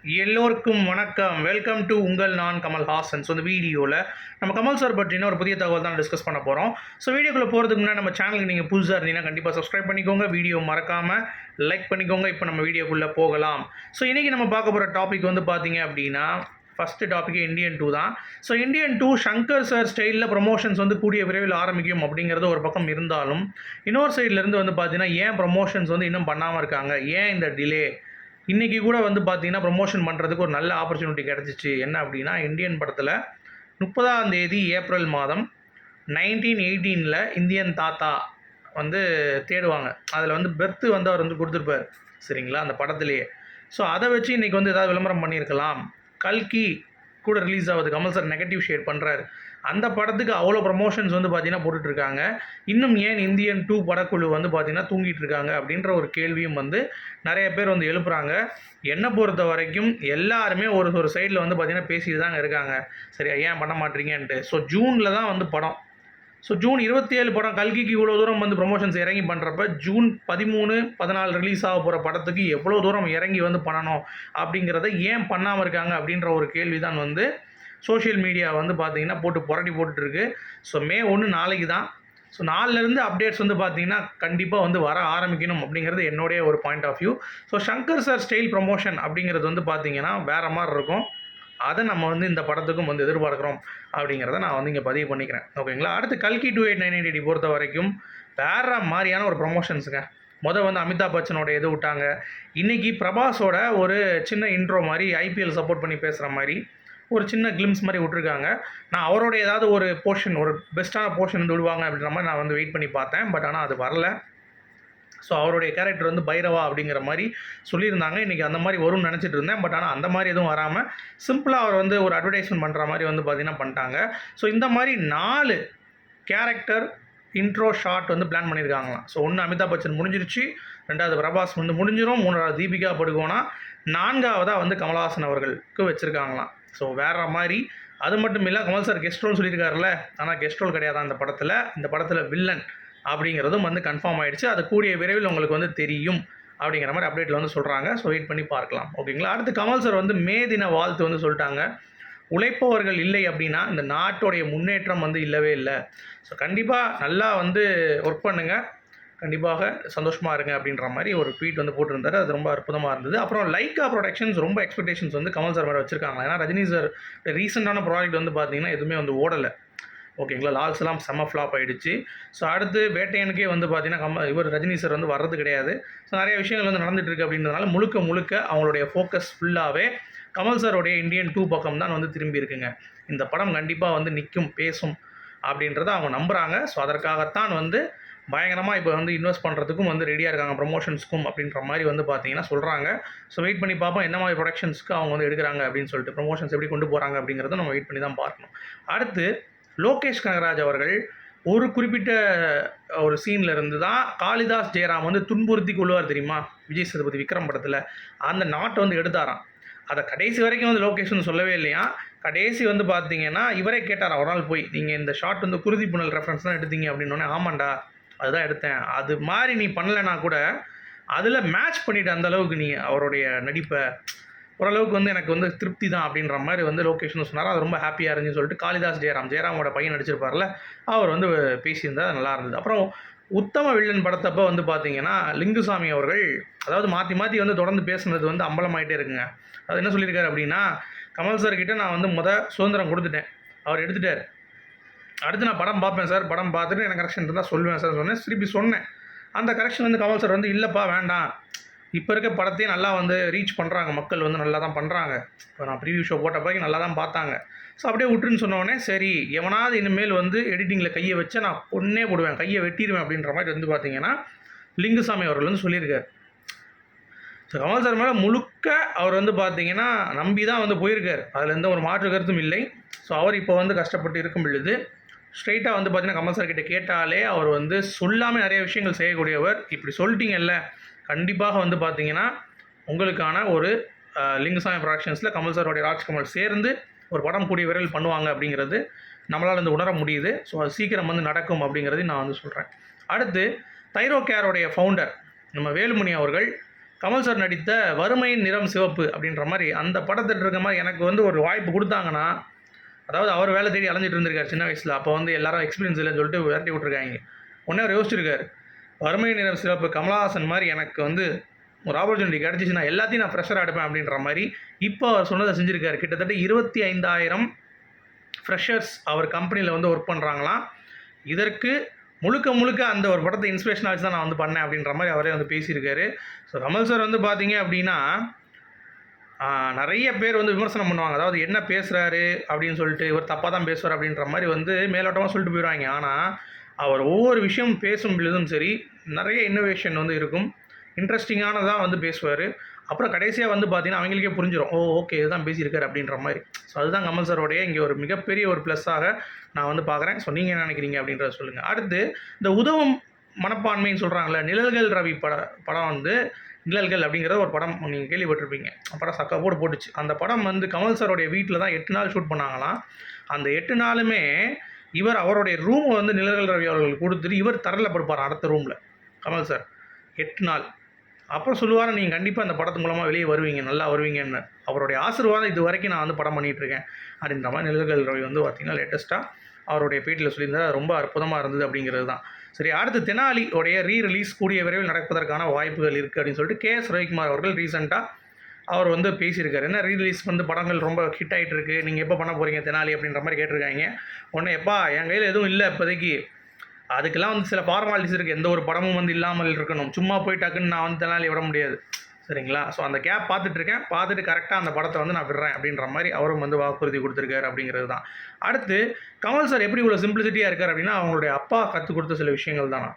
எல்லோருக்கும் வணக்கம். Welcome to உங்கள் நான் கமல்ஹாசன். ஸோ இந்த வீடியோவில் நம்ம கமல் சார் பற்றின ஒரு புதிய தகவல் தான் டிஸ்கஸ் பண்ண போகிறோம். ஸோ வீடியோக்குள்ளே போகிறதுக்கு முன்னாடி நம்ம சேனலுக்கு நீங்கள் புதுசாக இருந்தீங்கன்னா கண்டிப்பாக சப்ஸ்கிரைப் பண்ணிக்கோங்க, வீடியோ மறக்காமல் லைக் பண்ணிக்கோங்க. இப்போ நம்ம வீடியோக்குள்ளே போகலாம். ஸோ இன்றைக்கி நம்ம பார்க்க போகிற டாபிக் வந்து பார்த்தீங்க அப்படின்னா ஃபஸ்ட்டு டாப்பிக்கே இந்தியன் 2 தான். ஸோ இந்தியன் 2 சங்கர் சார் ஸ்டைலில் ப்ரொமோஷன்ஸ் வந்து கூடிய விரைவில் ஆரம்பிக்கும் அப்படிங்கிறது ஒரு பக்கம் இருந்தாலும், இன்னொரு சைட்லேருந்து வந்து பார்த்தீங்கன்னா ஏன் ப்ரொமோஷன்ஸ் வந்து இன்னும் பண்ணாமல் இருக்காங்க, ஏன் இந்த டிலே? இன்றைக்கி கூட வந்து பார்த்தீங்கன்னா ப்ரொமோஷன் பண்ணுறதுக்கு ஒரு நல்ல ஆப்பர்ச்சுனிட்டி கிடச்சிச்சு. என்ன அப்படின்னா, இந்தியன் படத்தில் 30ஆம் தேதி ஏப்ரல் மாதம் 1918 இந்தியன் தாத்தா வந்து தேடுவாங்க. அதில் வந்து பெர்த்து வந்து அவர் வந்து கொடுத்துருப்பார், சரிங்களா, அந்த படத்துலேயே. ஸோ அதை வச்சு இன்றைக்கி வந்து ஏதாவது விளம்பரம் பண்ணியிருக்கலாம். கல்கி கூட ரிலீஸ் ஆகுது, கமல் சார் நெகட்டிவ் ஷேட் பண்ணுறாரு. அந்த படத்துக்கு அவ்வளோ ப்ரமோஷன்ஸ் வந்து பார்த்திங்கன்னா போட்டுட்ருக்காங்க. இன்னும் ஏன் இந்தியன் 2 படக்குழு வந்து பார்த்திங்கன்னா தூங்கிட்டு இருக்காங்க அப்படின்ற ஒரு கேள்வியும் வந்து நிறைய பேர் வந்து எழுப்புறாங்க. என்னை பொறுத்த வரைக்கும் எல்லாருமே ஒரு சைடில் வந்து பார்த்திங்கன்னா பேசிட்டு தாங்க இருக்காங்க, சரியா, ஏன் பண்ண மாட்டீங்கன்ட்டு. ஸோ ஜூனில் தான் வந்து படம். ஸோ ஜூன் 27 படம் கல்கிக்கு இவ்வளோ தூரம் வந்து ப்ரொமோஷன்ஸ் இறங்கி பண்ணுறப்ப, ஜூன் 13, 14 ரிலீஸ் ஆக போகிற படத்துக்கு எவ்வளோ தூரம் இறங்கி வந்து பண்ணணும் அப்படிங்கிறத ஏன் பண்ணாமல் இருக்காங்க அப்படின்ற ஒரு கேள்வி தான் வந்து சோஷியல் மீடியா வந்து பார்த்திங்கன்னா புரட்டி போட்டுருக்கு. ஸோ மே 1 நாளைக்கு தான். ஸோ நாளிலேருந்து அப்டேட்ஸ் வந்து பார்த்திங்கன்னா கண்டிப்பாக வந்து வர ஆரம்பிக்கணும் அப்படிங்கிறது என்னுடைய ஒரு point of view. So Shankar sir style promotion அப்படிங்கிறது வந்து பார்த்திங்கன்னா வேறு மாதிரி இருக்கும். அதை நம்ம வந்து இந்த படத்துக்கும் வந்து எதிர்பார்க்குறோம் அப்படிங்கிறத நான் வந்து இங்கே பதிவு பண்ணிக்கிறேன், ஓகேங்களா. அடுத்து கல்கி 2899 பொறுத்த வரைக்கும் வேறு மாதிரியான ஒரு ப்ரொமோஷன்ஸுங்க. வந்து அமிதாப் பச்சனோட இது விட்டாங்க. இன்றைக்கி பிரபாஸோட ஒரு சின்ன இன்ட்ரோ மாதிரி, ஐபிஎல் சப்போர்ட் பண்ணி பேசுகிற மாதிரி ஒரு சின்ன கிளிம்ஸ் மாதிரி விட்ருக்காங்க. நான் அவரோட ஏதாவது ஒரு போர்ஷன், ஒரு பெஸ்ட்டான போர்ஷன் வந்து விடுவாங்க அப்படின்ற மாதிரி நான் வந்து வெயிட் பண்ணி பார்த்தேன். பட் ஆனால் அது வரல. ஸோ அவருடைய கேரக்டர் வந்து பைரவா அப்படிங்கிற மாதிரி சொல்லியிருந்தாங்க. இன்றைக்கி அந்த மாதிரி வரும்னு நினச்சிட்டு இருந்தேன். பட் ஆனால் அந்த மாதிரி எதுவும் வராமல் சிம்பிளாக அவர் வந்து ஒரு அட்வர்டைஸ்மெண்ட் பண்ணுற மாதிரி வந்து பார்த்திங்கன்னா பண்ணிட்டாங்க. ஸோ இந்த மாதிரி 4 கேரக்டர் இன்ட்ரோ ஷாட் வந்து பிளான் பண்ணியிருக்காங்களாம். ஸோ 1 அமிதாப் பச்சன் முடிஞ்சிருச்சு, 2வது பிரபாஸ் வந்து முடிஞ்சிடும், 3வது தீபிகா படுகோனா, 4வதாக வந்து கமல்ஹாசன் அவர்களுக்கு வச்சுருக்காங்களாம். ஸோ வேறு மாதிரி. அது மட்டும் இல்லை, கமல் சார் கெஸ்ட் ரோல் சொல்லியிருக்காருல்ல, ஆனால் கெஸ்ட் ரோல் கிடையாது அந்த படத்தில். இந்த படத்தில் வில்லன் அப்படிங்கிறதும் வந்து கன்ஃபார்ம் ஆகிடுச்சு. அது கூடிய விரைவில் உங்களுக்கு வந்து தெரியும் அப்படிங்கிற மாதிரி அப்டேட்டில் வந்து சொல்கிறாங்க. ஸோ வெயிட் பண்ணி பார்க்கலாம், ஓகேங்களா. அடுத்து கமல் சார் வந்து மே தின வாழ்த்து வந்து சொல்லிட்டாங்க. உழைப்பவர்கள் இல்லை அப்படின்னா இந்த நாட்டோடைய முன்னேற்றம் வந்து இல்லவே இல்லை. ஸோ கண்டிப்பாக நல்லா வந்து ஒர்க் பண்ணுங்கள், கண்டிப்பாக சந்தோஷமாக இருங்க அப்படின்ற மாதிரி ஒரு ட்வீட் வந்து போட்டிருந்தாரு. அது ரொம்ப அற்புதமாக இருந்தது. அப்புறம் லைக்கா ப்ரொடக்ஷன்ஸ் ரொம்ப எக்ஸ்பெக்டேஷன்ஸ் வந்து கமல் சார் மேலே வச்சுருக்காங்க. ஏன்னா ரஜினி சார் ரீசெண்டான ப்ராஜெக்ட் வந்து பார்த்திங்கன்னா எதுவுமே வந்து ஓடலை, ஓகேங்களா. லால் சலாம் செம்ம ஃப்ளாப் ஆகிடுச்சு. ஸோ அடுத்து வேட்டையனுக்கே வந்து பார்த்திங்கன்னா இவர் ரஜினி சார் வந்து வர்றது கிடையாது. ஸோ நிறைய விஷயங்கள் வந்து நடந்துகிட்ருக்கு அப்படின்றதுனால முழுக்க அவங்களுடைய ஃபோக்கஸ் ஃபுல்லாகவே கமல் சாரோடைய இந்தியன் 2 பக்கம் தான் வந்து திரும்பி இருக்குங்க. இந்த படம் கண்டிப்பாக வந்து நிற்கும், பேசும் அப்படின்றத அவங்க நம்புகிறாங்க. ஸோ அதற்காகத்தான் வந்து பயங்கரமாக இப்போ வந்து இன்வெஸ்ட் பண்ணுறதுக்கும் வந்து ரெடியாக இருக்காங்க, ப்ரொமோஷன்ஸ்க்கும் அப்படின்ற மாதிரி வந்து பார்த்தீங்கன்னா சொல்கிறாங்க. ஸோ வெயிட் பண்ணி பார்ப்போம் என்ன மாதிரி ப்ரொடக்ஷன்ஸ்க்கு அவங்க வந்து எடுக்கிறாங்க அப்படின்னு சொல்லிட்டு, ப்ரொமோஷன்ஸ் எப்படி கொண்டு போகிறாங்க அப்படிங்கிறத நம்ம வெயிட் பண்ணி தான் பார்க்கணும். அடுத்து லோகேஷ் கனகராஜ் அவர்கள் ஒரு குறிப்பிட்ட ஒரு சீனில் இருந்து தான் காளிதாஸ் ஜெயராம் வந்து துன்புறுத்தி கொள்வார் தெரியுமா, விஜய் சேதுபதி விக்ரம் படத்தில். அந்த நாட்டை வந்து எடுத்தாராம். அதை கடைசி வரைக்கும் வந்து லோகேஷ்னு சொல்லவே இல்லையா. கடைசி வந்து பார்த்தீங்கன்னா இவரே கேட்டார் ஒரு நாள் போய், நீங்கள் இந்த ஷாட் வந்து குருதி புனல் ரெஃபரன்ஸ் தான் எடுத்தீங்க அப்படின்னோடனே, ஆமாண்டா அதுதான் எடுத்தேன், அது மாதிரி நீ பண்ணலைன்னா கூட அதில் மேட்ச் பண்ணிவிட்டு அந்தளவுக்கு நீ அவருடைய நடிப்பை ஓரளவுக்கு வந்து எனக்கு வந்து திருப்தி தான் அப்படின்ற மாதிரி வந்து லோகேஷ்னு சொன்னார். அது ரொம்ப ஹாப்பியாக இருந்துச்சுன்னு சொல்லிட்டு காளிதாஸ் ஜெயராமோட பையன் நடிச்சிருப்பார்ல, அவர் வந்து பேசியிருந்தால் நல்லா இருந்தது. அப்புறம் உத்தம வில்லன் படத்தப்போ வந்து பார்த்தீங்கன்னா லிங்குசாமி அவர்கள் அதாவது மாற்றி வந்து தொடர்ந்து பேசுனது வந்து அம்பலமாயிட்டே இருக்குங்க. அது என்ன சொல்லியிருக்காரு அப்படின்னா, கமல் சார்கிட்ட நான் வந்து சுதந்திரம் கொடுத்துட்டேன், அவர் எடுத்துட்டார். அடுத்து நான் படம் பார்ப்பேன் சார், படம் பார்த்துட்டு எனக்கு கரெக்ஷன் இருந்தால் சொல்லுவேன் சார் சொன்னேன். திருப்பி சொன்னேன். அந்த கரெக்ஷன் வந்து கமல் சார் வந்து இல்லைப்பா வேண்டாம், இப்போ இருக்க படத்தையும் நல்லா வந்து ரீச் பண்ணுறாங்க, மக்கள் வந்து நல்லா தான் பண்ணுறாங்க, இப்போ நான் ப்ரீவியூ ஷோ போட்ட பிறகு நல்லா தான் பார்த்தாங்க, ஸோ அப்படியே விட்டுருன்னு சொன்னோடனே, சரி எவனாவது இனிமேல் வந்து எடிட்டிங்கில் கையை வச்சு நான் பொண்ணே போடுவேன், கையை வெட்டிடுவேன் அப்படின்ற மாதிரி வந்து பார்த்தீங்கன்னா லிங்குசாமி அவர்கள் வந்து சொல்லியிருக்காரு. ஸோ கமல் சார் மேலே முழுக்க அவர் வந்து பார்த்தீங்கன்னா நம்பி தான் வந்து போயிருக்கார், அதில் எந்த ஒரு மாற்று கருத்தும் இல்லை. ஸோ அவர் இப்போ வந்து கஷ்டப்பட்டு இருக்கும் பொழுது ஸ்ட்ரைட்டாக வந்து பார்த்தீங்கன்னா கமல் சார் கிட்டே கேட்டாலே அவர் வந்து சொல்லாமல் நிறைய விஷயங்கள் செய்யக்கூடியவர். இப்படி சொல்லிட்டீங்கல்ல, கண்டிப்பாக வந்து பார்த்தீங்கன்னா உங்களுக்கான ஒரு லிங்குசாமி ப்ரொடக்ஷன்ஸில் கமல் சாரோடைய ராஜ்கமல் சேர்ந்து ஒரு படம் கூடிய விரைவில் பண்ணுவாங்க அப்படிங்கிறது நம்மளால் வந்து உணர முடியுது. ஸோ அது சீக்கிரம் வந்து நடக்கும் அப்படிங்கிறதையும் நான் வந்து சொல்கிறேன். அடுத்து தைரோ கேரோடைய ஃபவுண்டர் நம்ம வேலுமணி அவர்கள் கமல் சார் நடித்த வறுமையின் நிறம் சிவப்பு அப்படின்ற மாதிரி அந்த படத்தில் இருக்க மாதிரி எனக்கு வந்து ஒரு வாய்ப்பு கொடுத்தாங்கன்னா, அதாவது அவர் வேலை தேடி அலைஞ்சிட்டு இருந்திருக்காரு சின்ன வயசில். அப்போ வந்து எல்லாரும் எக்ஸ்பீரியன்ஸ் இல்லைன்னு சொல்லிட்டு விரட்டி விட்ருக்காங்க. உடனே அவர் யோசிச்சிருக்காரு, வறுமை நிறம் சிவப்பு கமலஹாசன் மாதிரி எனக்கு வந்து ஒரு ஆப்பர்ச்சுனிட்டி கிடச்சிச்சுன்னா எல்லாத்தையும் நான் ஃப்ரெஷராக எடுப்பேன் அப்படின்ற மாதிரி இப்போ அவர் சொன்னதை செஞ்சுருக்காரு. கிட்டத்தட்ட 25,000 ஃப்ரெஷர்ஸ் அவர் கம்பெனியில் வந்து ஒர்க் பண்ணுறாங்களாம். இதற்கு முழுக்க அந்த ஒரு படத்தை இன்ஸ்பிரேஷனாக வச்சு தான் நான் வந்து பண்ணேன் அப்படின்ற மாதிரி அவரே வந்து பேசியிருக்காரு. ஸோ கமல் சார் வந்து பார்த்தீங்க அப்படின்னா நிறைய பேர் வந்து விமர்சனம் பண்ணுவாங்க. அதாவது என்ன பேசுகிறாரு அப்படின்னு சொல்லிட்டு, இவர் தப்பாக தான் பேசுவார் அப்படின்ற மாதிரி வந்து மேலோட்டமாக சொல்லிட்டு போயிடுவாங்க. ஆனால் அவர் ஒவ்வொரு விஷயம் பேசும் பொழுதும் சரி, நிறைய இன்னோவேஷன் வந்து இருக்கும். இன்ட்ரெஸ்டிங்கானதாக வந்து பேசுவார். அப்புறம் கடைசியாக வந்து பார்த்தீங்கன்னா அவங்களுக்கே புரிஞ்சிடும், ஓகே இதுதான் பேசியிருக்காரு அப்படின்ற மாதிரி. ஸோ அதுதான் கமல் சாரோடைய இங்கே ஒரு மிகப்பெரிய ஒரு ப்ளஸ்ஸாக நான் வந்து பார்க்குறேன். ஸோ நீங்கள் என்ன நினைக்கிறீங்க அப்படின்றத சொல்லுங்கள். அடுத்து இந்த உதவும் மனப்பான்மைன்னு சொல்கிறாங்களே, நிழல்கள் ரவி படம் வந்து நிழல்கள் அப்படிங்கிற ஒரு படம் நீங்கள் கேள்விப்பட்டிருப்பீங்க. படம் சக்கா போட்டுச்சு. அந்த படம் வந்து கமல் சாரோடைய வீட்டில் தான் 8 நாள் ஷூட் பண்ணாங்களாம். அந்த 8 நாளுமே இவர் அவருடைய ரூமை வந்து நிழல்கள் ரவி அவர்களுக்கு கொடுத்துட்டு இவர் தரல படுப்பார் அடுத்த ரூமில் கமல் சார் 8 நாள். அப்புறம் சொல்லுவார், நீங்கள் கண்டிப்பாக அந்த படத்து மூலமாக வெளியே வருவீங்க, நல்லா வருவீங்கன்னு. அவருடைய ஆசீர்வாதம் இது வரைக்கும் நான் வந்து படம் பண்ணிகிட்ருக்கேன் அப்படின்ற மாதிரி நிழல்கள் ரவி வந்து பார்த்திங்கன்னா லேட்டஸ்ட்டாக அவருடைய பேட்டியில் சொல்லியிருந்தால் ரொம்ப அற்புதமாக இருந்தது அப்படிங்கிறது தான். சரி, அடுத்து தெனாலி உடைய ரீரிலீஸ் கூடிய விரைவில் நடப்பதற்கான வாய்ப்புகள் இருக்குது அப்படின்னு சொல்லிட்டு கே.எஸ். ரவிக்குமார் அவர்கள் ரீசெண்டாக அவர் வந்து பேசியிருக்காரு. என்ன ரீரிலீஸ் வந்து படங்கள் ரொம்ப ஹிட் ஆகிட்டு இருக்கு, நீங்கள் எப்போ பண்ண போகிறீங்க தெனாலி அப்படின்ற மாதிரி கேட்டிருக்காங்க. உடனே எப்பா என் கையில் எதுவும் இல்லை இப்போதைக்கு, அதுக்கெல்லாம் வந்து சில ஃபார்மாலிட்டிஸ் இருக்குது, எந்த ஒரு படமும் வந்து இல்லாமல் இருக்கணும், சும்மா போய் டக்குன்னு நான் வந்து தெனாலி விட முடியாது, சரிங்களா? ஸோ அந்த கேப் பார்த்துட்ருக்கேன், பார்த்துட்டு கரெக்டாக அந்த படத்தை வந்து நான் விடுறேன் அப்படின்ற மாதிரி அவரும் வந்து வாக்குறுதி கொடுத்துருக்காரு அப்படிங்கிறது தான். அடுத்து கமல் சார் எப்படி இவ்வளோ சிம்பிளிசிட்டியாக இருக்கார் அப்படின்னா, அவங்களுடைய அப்பா கற்றுக் கொடுத்த சில விஷயங்கள் தானா.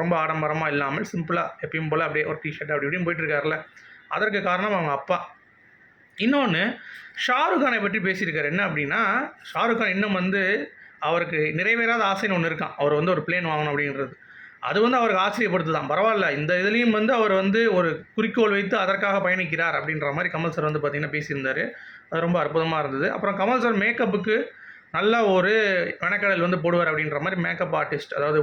ரொம்ப ஆடம்பரமாக இல்லாமல் சிம்பிளாக எப்பயும் போல் அப்படியே ஒரு டிஷர்ட் அப்படி இப்படின்னு போயிட்டுருக்காருல, அதற்கு காரணம் அவங்க அப்பா. இன்னொன்று, ஷாருக் கானை பற்றி பேசியிருக்காரு. என்ன அப்படின்னா, ஷாருக் கான் இன்னும் வந்து அவருக்கு நிறைவேறாத ஆசைன்னு ஒன்று இருக்கான், அவர் வந்து ஒரு பிளேன் வாங்கணும் அப்படின்றது. அது வந்து அவருக்கு ஆச்சரியப்படுத்து தான். பரவாயில்ல, இந்த இதுலேயும் வந்து அவர் வந்து ஒரு குறிக்கோள் வைத்து அதற்காக பயணிக்கிறார் அப்படின்ற மாதிரி கமல் சார் வந்து பார்த்திங்கன்னா பேசியிருந்தார். அது ரொம்ப அற்புதமாக இருந்தது. அப்புறம் கமல் சார் மேக்கப்புக்கு நல்ல ஒரு மெனக்கடல் வந்து போடுவார் அப்படின்ற மாதிரி மேக்கப் ஆர்டிஸ்ட், அதாவது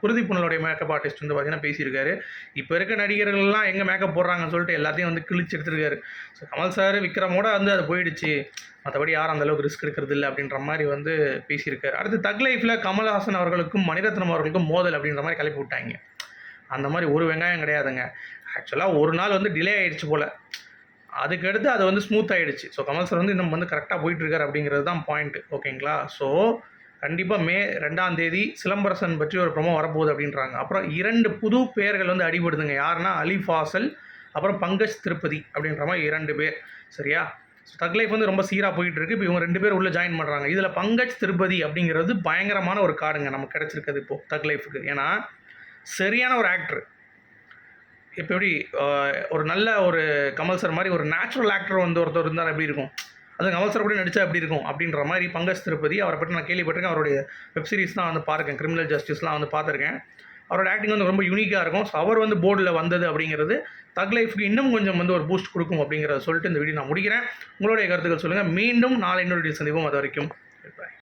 குருதி புனலுடைய மேக்கப் ஆர்டிஸ்ட் வந்து பார்த்திங்கன்னா பேசியிருக்காரு. இப்போ இருக்க நடிகர்கள்லாம் எங்கே மேக்கப் போடுறாங்கன்னு சொல்லிட்டு எல்லாத்தையும் வந்து கிழிச்சு எடுத்துருக்காரு. ஸோ கமல் சார் விக்ரமோட வந்து அது போயிடுச்சு, மற்றபடி யாரும் அந்தளவுக்கு ரிஸ்க் எடுக்கிறது இல்லை அப்படின்ற மாதிரி வந்து பேசியிருக்காரு. அடுத்து தக் லைஃப்பில் கமல்ஹாசன் அவர்களுக்கும் மணிரத்னம் அவர்களுக்கும் மோதல் அப்படின்ற மாதிரி கிளப்பி விட்டாங்க. அந்த மாதிரி ஒரு வெங்காயம் கிடையாதுங்க. ஆக்சுவலாக ஒரு நாள் வந்து டிலே ஆகிடுச்சு போல், அதுக்கடுத்து அது வந்து ஸ்மூத் ஆகிடுச்சு. ஸோ கமல் சார் வந்து இன்னும் வந்து கரெக்டாக போயிட்டுருக்காரு அப்படிங்கிறது தான் பாயிண்ட்டு, ஓகேங்களா? ஸோ கண்டிப்பாக மே 2ஆம் தேதி சிலம்பரசன் பற்றி ஒரு ப்ரோமோ வரப்போகுது அப்படின்றாங்க. அப்புறம் 2 புது பெயர்கள் வந்து அடிபடுதுங்க. யாருன்னா அலி ஃபாசல், அப்புறம் பங்கஜ் திருப்பதி அப்படின்ற மாதிரி 2 பேர், சரியா? ஸோ தக் லைஃப் வந்து ரொம்ப சீராக போயிட்டுருக்கு. இப்போ இவங்க 2 பேர் உள்ளே ஜாயின் பண்ணுறாங்க. இதில் பங்கஜ் திருப்பதி அப்படிங்கிறது பயங்கரமான ஒரு கார்டுங்க நமக்கு கிடச்சிருக்குது இப்போது தக் லைஃபுக்கு. ஏன்னா சரியான ஒரு ஆக்டர். இப்போ எப்படி ஒரு நல்ல ஒரு கமல் சார் மாதிரி ஒரு நேச்சுரல் ஆக்டர் வந்து ஒருத்தர் இருந்தால் எப்படி இருக்கும், அது கமல் சார் கூட நடித்தா எப்படி இருக்கும் அப்படின்ற மாதிரி பங்கஜ் திருப்பதி. அவரை பற்றி நான் கேள்விப்பட்டிருக்கேன். அவருடைய வெப்சீரிஸ் தான் வந்து பார்த்துருக்கேன், கிரிமினல் ஜஸ்டிஸ்லாம் வந்து பார்த்துருக்கேன். அவரோட ஆக்டிங் வந்து ரொம்ப யூனிக்காக இருக்கும். ஸோ அவர் வந்து போர்டில் வந்தது அப்படிங்கிறது தக் லைஃப்க்கு இன்னும் கொஞ்சம் வந்து ஒரு பூஸ்ட் கொடுக்கும் அப்படிங்கிறத சொல்லிட்டு இந்த வீடியோ நான் முடிக்கிறேன். உங்களுடைய கருத்துக்கள் சொல்லுங்கள். மீண்டும் நாளை இன்னொரு வீடியோ சந்திப்போம். அது வரைக்கும்.